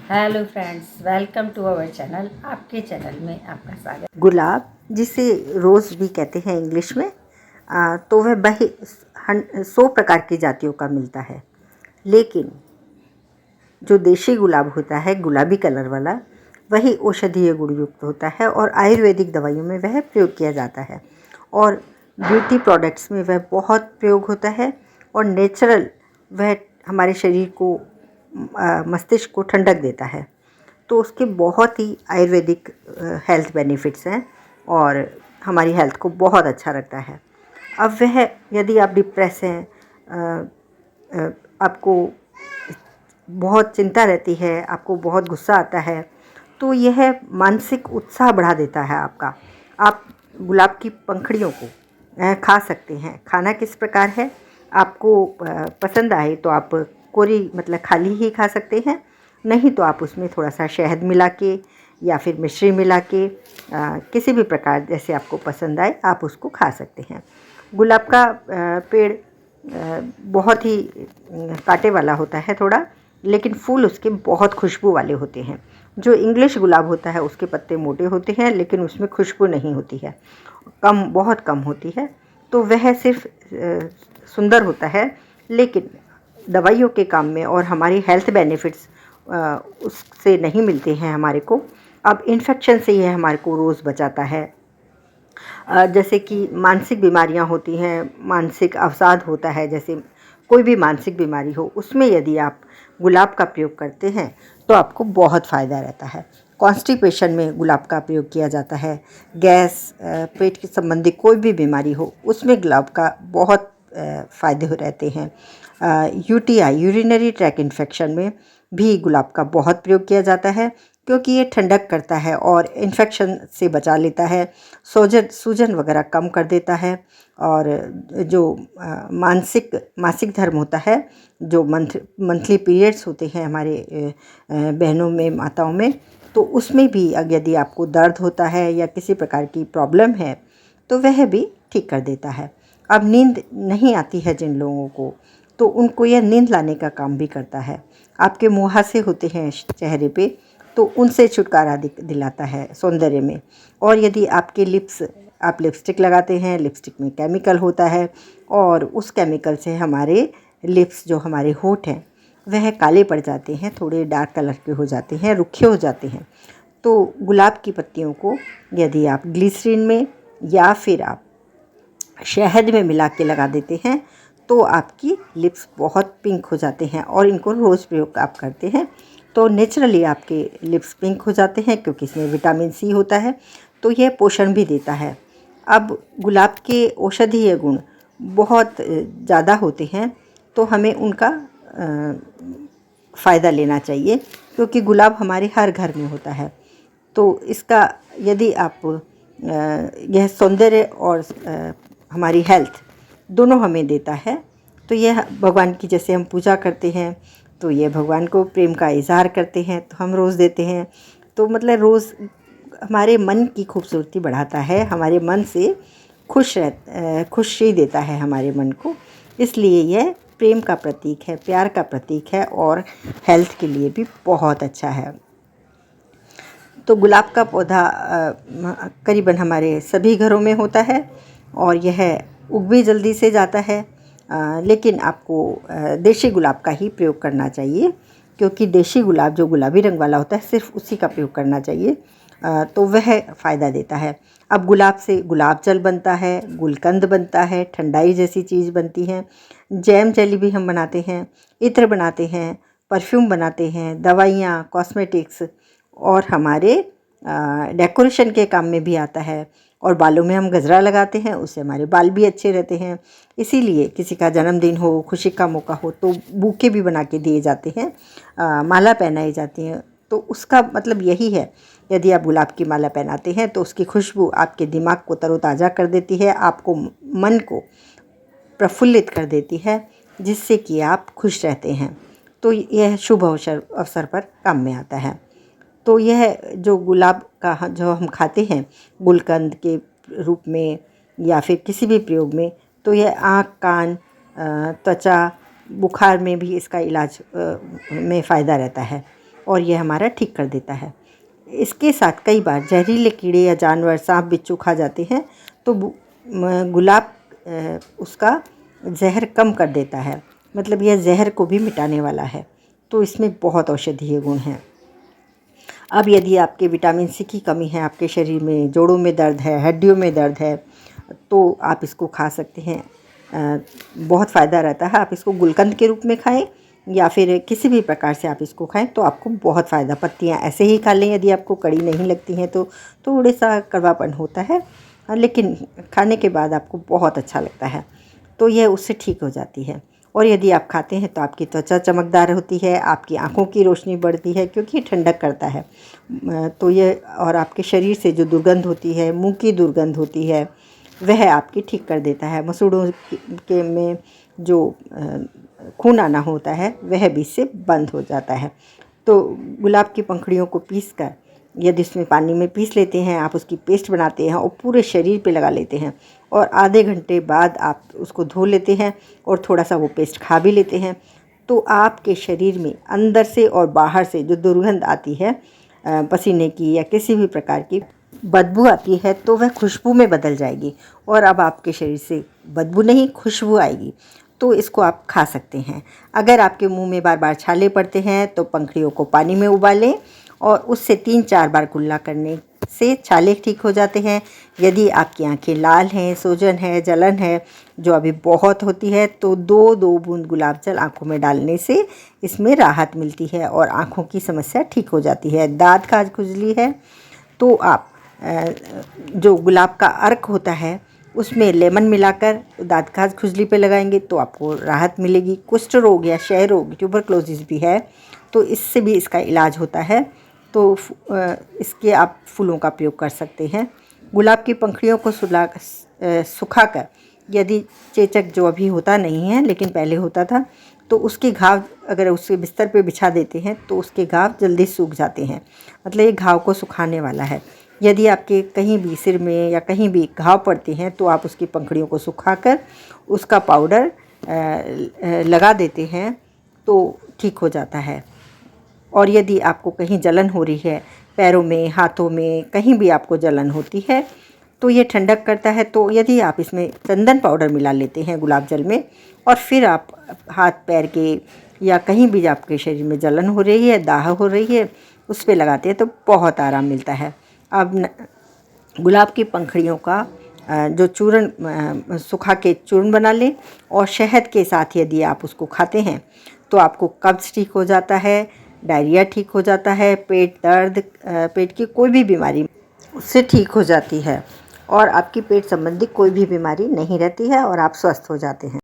Hello friends, welcome to our channel. आपके channel में आपका स्वागत। गुलाब, जिसे रोज़ भी कहते हैं इंग्लिश में, तो वह 100 प्रकार की जातियों का मिलता है। लेकिन जो देशी गुलाब होता है, गुलाबी कलर वाला, वही औषधीय गुण युक्त होता है और आयुर्वेदिक दवाइयों में वह प्रयोग किया जाता है और ब्यूटी प्रोडक्ट्स में वह बहुत प्रयोग होता है। और नेचुरल वह हमारे शरीर को, मस्तिष्क को ठंडक देता है। तो उसके बहुत ही आयुर्वेदिक हेल्थ बेनिफिट्स हैं और हमारी हेल्थ को बहुत अच्छा रखता है। अब वह, यदि आप डिप्रेस हैं, आपको बहुत चिंता रहती है, आपको बहुत गुस्सा आता है, तो यह मानसिक उत्साह बढ़ा देता है आपका। आप गुलाब की पंखुड़ियों को खा सकते हैं। खाना किस प्रकार है, आपको पसंद आए तो आप कोरी मतलब खाली ही खा सकते हैं, नहीं तो आप उसमें थोड़ा सा शहद मिला के या फिर मिश्री मिला के किसी भी प्रकार जैसे आपको पसंद आए आप उसको खा सकते हैं। गुलाब का पेड़ बहुत ही कांटे वाला होता है थोड़ा, लेकिन फूल उसके बहुत खुशबू वाले होते हैं। जो इंग्लिश गुलाब होता है उसके पत्ते मोटे होते हैं, लेकिन उसमें खुशबू नहीं होती है, बहुत कम होती है। तो वह सिर्फ सुंदर होता है, लेकिन दवाइयों के काम में और हमारी हेल्थ बेनिफिट्स उससे नहीं मिलते हैं हमारे को। अब इन्फेक्शन से यह हमारे को रोज़ बचाता है। जैसे कि मानसिक बीमारियां होती हैं, मानसिक अवसाद होता है, जैसे कोई भी मानसिक बीमारी हो, उसमें यदि आप गुलाब का प्रयोग करते हैं तो आपको बहुत फ़ायदा रहता है। कॉन्स्टिपेशन में गुलाब का प्रयोग किया जाता है। गैस, पेट के संबंधी कोई भी बीमारी हो उसमें गुलाब का बहुत फ़ायदे रहते हैं। यूटीआई, यूरिनरी ट्रैक इन्फेक्शन में भी गुलाब का बहुत प्रयोग किया जाता है, क्योंकि ये ठंडक करता है और इन्फेक्शन से बचा लेता है, सूजन वगैरह कम कर देता है। और जो मासिक धर्म होता है, जो मंथली पीरियड्स होते हैं हमारे बहनों में, माताओं में, तो उसमें भी यदि आपको दर्द होता है या किसी प्रकार की प्रॉब्लम है तो वह भी ठीक कर देता है। अब नींद नहीं आती है जिन लोगों को, तो उनको यह नींद लाने का काम भी करता है। आपके मुहासे होते हैं चेहरे पे, तो उनसे छुटकारा दिलाता है सौंदर्य में। और यदि आपके आप लिपस्टिक लगाते हैं, लिपस्टिक में केमिकल होता है और उस केमिकल से हमारे लिप्स, जो हमारे होंठ हैं, वह काले पड़ जाते हैं, थोड़े डार्क कलर के हो जाते हैं, रुखे हो जाते हैं। तो गुलाब की पत्तियों को यदि आप ग्लिसरीन में या फिर आप शहद में मिला के लगा देते हैं तो आपकी लिप्स बहुत पिंक हो जाते हैं। और इनको रोज़ प्रयोग आप करते हैं तो नेचुरली आपके लिप्स पिंक हो जाते हैं, क्योंकि इसमें विटामिन सी होता है, तो यह पोषण भी देता है। अब गुलाब के औषधीय गुण बहुत ज़्यादा होते हैं, तो हमें उनका फ़ायदा लेना चाहिए, क्योंकि गुलाब हमारे हर घर में होता है। तो इसका यदि आप यह सौंदर्य और हमारी हेल्थ दोनों हमें देता है, तो यह भगवान की जैसे हम पूजा करते हैं, तो ये भगवान को प्रेम का इज़हार करते हैं, तो हम रोज़ देते हैं। तो मतलब रोज़ हमारे मन की खूबसूरती बढ़ाता है, हमारे मन से खुशी देता है हमारे मन को। इसलिए यह प्रेम का प्रतीक है, प्यार का प्रतीक है और हेल्थ के लिए भी बहुत अच्छा है। तो गुलाब का पौधा करीबन हमारे सभी घरों में होता है और यह उग भी जल्दी से जाता है। लेकिन आपको देशी गुलाब का ही प्रयोग करना चाहिए, क्योंकि देशी गुलाब जो गुलाबी रंग वाला होता है, सिर्फ उसी का प्रयोग करना चाहिए, तो वह फ़ायदा देता है। अब गुलाब से गुलाब जल बनता है, गुलकंद बनता है, ठंडाई जैसी चीज़ बनती है, जैम जेली भी हम बनाते हैं, इत्र बनाते हैं, परफ्यूम बनाते हैं, दवाइयाँ, कॉस्मेटिक्स और हमारे डेकोरेशन के काम में भी आता है। और बालों में हम गजरा लगाते हैं, उससे हमारे बाल भी अच्छे रहते हैं। इसीलिए किसी का जन्मदिन हो, खुशी का मौका हो, तो बुके भी बना के दिए जाते हैं, माला पहनाई जाती है। तो उसका मतलब यही है, यदि आप गुलाब की माला पहनाते हैं तो उसकी खुशबू आपके दिमाग को तरोताज़ा कर देती है, आपको मन को प्रफुल्लित कर देती है, जिससे कि आप खुश रहते हैं। तो यह शुभ अवसर पर काम में आता है। तो यह जो गुलाब का जो हम खाते हैं गुलकंद के रूप में या फिर किसी भी प्रयोग में, तो यह आँख, कान, त्वचा, बुखार में भी इसका इलाज में फ़ायदा रहता है। और यह हमारा ठीक कर देता है। इसके साथ कई बार जहरीले कीड़े या जानवर सांप बिच्छू खा जाते हैं तो गुलाब उसका जहर कम कर देता है, मतलब यह जहर को भी मिटाने वाला है। तो इसमें बहुत औषधीय गुण हैं। अब यदि आपके विटामिन सी की कमी है, आपके शरीर में जोड़ों में दर्द है, हड्डियों में दर्द है, तो आप इसको खा सकते हैं। बहुत फ़ायदा रहता है। आप इसको गुलकंद के रूप में खाएं या फिर किसी भी प्रकार से आप इसको खाएं तो आपको बहुत फ़ायदा। पत्तियां ऐसे ही खा लें यदि आपको कड़ी नहीं लगती हैं तो थोड़ा सा कड़वापन होता है, लेकिन खाने के बाद आपको बहुत अच्छा लगता है, तो यह उससे ठीक हो जाती है। और यदि आप खाते हैं तो आपकी त्वचा चमकदार होती है, आपकी आँखों की रोशनी बढ़ती है क्योंकि ये ठंडक करता है। तो ये और आपके शरीर से जो दुर्गंध होती है, मुँह की दुर्गंध होती है, वह आपकी ठीक कर देता है। मसूड़ों के में जो खून आना होता है वह भी इससे बंद हो जाता है। तो गुलाब की पंखुड़ियों को पीसकर यदि इसमें पानी में पीस लेते हैं, आप उसकी पेस्ट बनाते हैं और पूरे शरीर पे लगा लेते हैं और आधे घंटे बाद आप उसको धो लेते हैं और थोड़ा सा वो पेस्ट खा भी लेते हैं, तो आपके शरीर में अंदर से और बाहर से जो दुर्गंध आती है पसीने की या किसी भी प्रकार की बदबू आती है तो वह खुशबू में बदल जाएगी और अब आपके शरीर से बदबू नहीं खुशबू आएगी। तो इसको आप खा सकते हैं। अगर आपके मुंह में बार बार छाले पड़ते हैं तो पंखुड़ियों को पानी में उबालें और उससे 3-4 बार कुल्ला करने से छाले ठीक हो जाते हैं। यदि आपकी आंखें लाल हैं, सूजन है, जलन है जो अभी बहुत होती है, तो 2-2 बूंद गुलाब जल आँखों में डालने से इसमें राहत मिलती है और आँखों की समस्या ठीक हो जाती है। दाँत खाज खुजली है तो आप जो गुलाब का अर्क होता है उसमें लेमन मिलाकर दाँत खाज खुजली पे लगाएंगे तो आपको राहत मिलेगी। कुष्ठ रोग या क्षय रोग, ट्यूबरक्लोसिस भी है तो इससे भी इसका इलाज होता है, तो इसके आप फूलों का प्रयोग कर सकते हैं। गुलाब की पंखुड़ियों को सुखाकर यदि चेचक जो अभी होता नहीं है लेकिन पहले होता था, तो उसके घाव अगर उसके बिस्तर पे बिछा देते हैं तो उसके घाव जल्दी सूख जाते हैं, मतलब ये घाव को सुखाने वाला है। यदि आपके कहीं भी सिर में या कहीं भी घाव पड़ते हैं तो आप उसकी पंखुड़ियों को सुखाकर उसका पाउडर लगा देते हैं तो ठीक हो जाता है। और यदि आपको कहीं जलन हो रही है, पैरों में, हाथों में, कहीं भी आपको जलन होती है तो ये ठंडक करता है। तो यदि आप इसमें चंदन पाउडर मिला लेते हैं गुलाब जल में और फिर आप हाथ पैर के या कहीं भी आपके शरीर में जलन हो रही है, दाह हो रही है, उस पे लगाते हैं तो बहुत आराम मिलता है। अब गुलाब की पंखुड़ियों का जो चूर्ण सुखा के चूर्ण बना लें और शहद के साथ यदि आप उसको खाते हैं तो आपको कब्ज़ ठीक हो जाता है, डायरिया ठीक हो जाता है, पेट दर्द, पेट की कोई भी बीमारी उससे ठीक हो जाती है और आपकी पेट संबंधी कोई भी बीमारी नहीं रहती है और आप स्वस्थ हो जाते हैं।